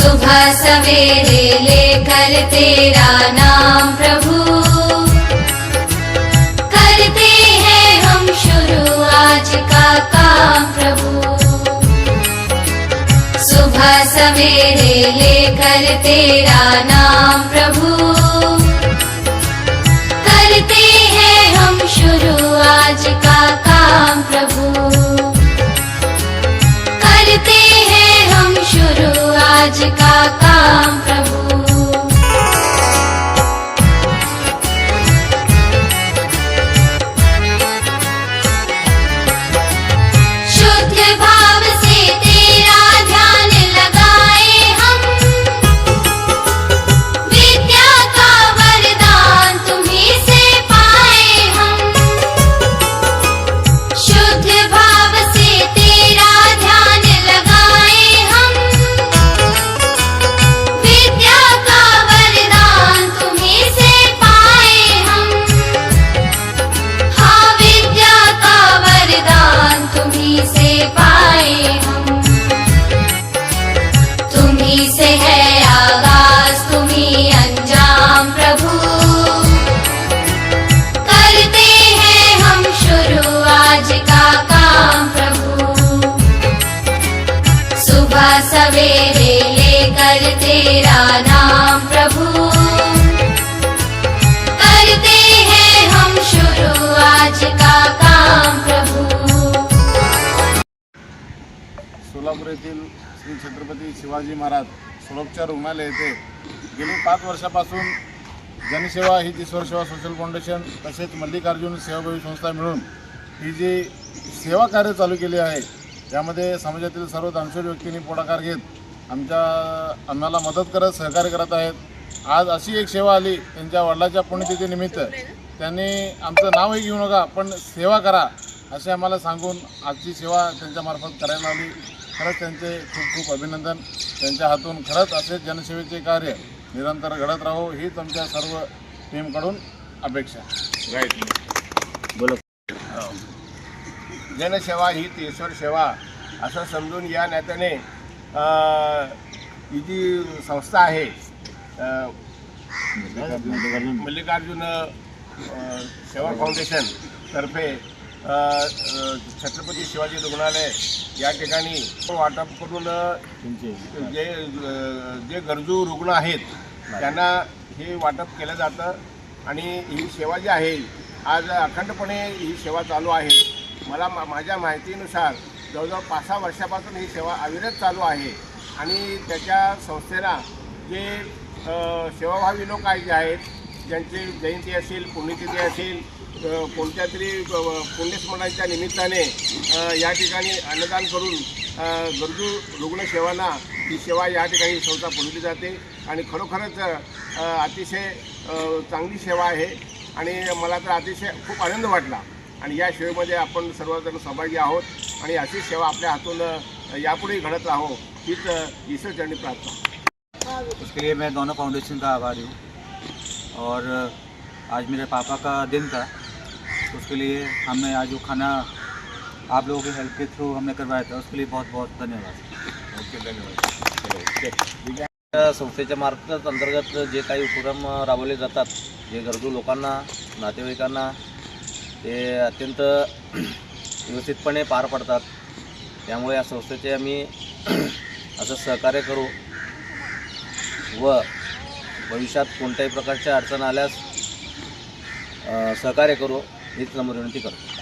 सुबह सवेरे लेकर तेरा नाम प्रभु, करते हैं हम शुरू आज का काम प्रभु। सुबह सवेरे लेकर तेरा नाम प्रभु, करते हैं हम शुरू आज का काम प्रभु, करते हैं हम शुरू आज का काम प्रभु। शुद्ध भाव से तेरा ध्यान लगाए हम, विद्या का वरदान तुम्हीं से पाए हम। शुद्ध भाव से तेरा ध्यान लगाए हम, विद्या का वरदान तुम्हीं से पाए हम। हाँ, विद्या का वरदान तुम्हीं से पाए हम। तुम्हीं से है आगाज तुम्हीं अंजाम प्रभु, करते हैं हम शुरू आज का काम प्रभु। सुबह सवेरे लेकर तेरा नाम प्रभु, करते हैं हम शुरू आज का काम प्रभु। सोलापूर येथील श्री छत्रपती शिवाजी महाराज सोलोपचार रुग्णालय येथे गेली 5 वर्षापासून जनसेवा ही ईश्वर सेवा सोशल फाउंडेशन तसेच मल्लिकार्जुन सेवाभावी संस्था मिळून ही जी सेवा कार्य चालू केली आहे, यामध्ये समाजातील सर्व दानशूर व्यक्तींनी पुढाकार घेत आम्हाला मदत करत सहकार्य करत आहेत. आज अशी एक सेवा आली त्यांच्या वडिलांच्या पुण्यतिथीनिमित्त, त्यांनी आमचं नावही घेऊ नका पण सेवा करा असे आम्हाला सांगून आजची सेवा त्यांच्यामार्फत करायला आली. खरंच त्यांचे खूप खूप अभिनंदन. त्यांच्या हातून खरंच असेच जनसेवेचे कार्य निरंतर घडत राहो हीच आमच्या सर्व टीमकडून अपेक्षा. जनसेवा ही ईश्वर सेवा असं समजून या नात्याने ही जी संस्था आहे मल्लिकार्जुन सेवा फाउंडेशन तर्फे छत्रपती शिवाजी रुग्णालय या ठिकाणी वाटप करून जे गरजू रुग्ण आहेत त्यांना हे वाटप केलं जातं. आणि ही सेवा जी आहे आज अखंडपणे ही सेवा चालू आहे. मला माझ्या माहितीनुसार जवळजवळ 5-6 वर्षापासून ही सेवा अविरत चालू आहे. आणि त्याच्या संस्थेला जे सेवाभावी लोक जे आहेत, ज्यांची जयंती असेल, पुण्यतिथी असेल, कोणत्या तरी पुण्यस्मरणाच्या निमित्ताने या ठिकाणी अन्नदान करून गरजू रुग्णसेवांना ही सेवा या ठिकाणी संस्था पुरवली जाते. आणि खरोखरच अतिशय चांगली सेवा आहे आणि मला तर अतिशय खूप आनंद वाटला. आणि या सेवेमध्ये आपण सर्वजण सहभागी आहोत आणि अशी सेवा आपल्या हातून यापुढेही घडत राहो हीच ईश्वरचरणी प्रार्थना. उसके लिए मैं दोनों फाउंडेशन का आभारी हूँ. और आज मेरे पापा का दिन था, तो उसके लिए हमने आज जो खाना आप लोगों की हेल्प के थ्रू हमने करवाया था, उसके लिए बहुत बहुत धन्यवाद. ओके, धन्यवाद. या संस्थेच्या मार्फत अंतर्गत जे काही उपक्रम राबवले जातात, जे गरजू लोकांना, नातेवाईकांना, ते अत्यंत व्यवस्थितपणे पार पडतात. त्यामुळे या संस्थेचे आम्ही असं सहकार्य करू व भविष्यात कोणत्याही प्रकारच्या अडचण आल्यास सहकार्य करू हीच नम्र विनंती करतो.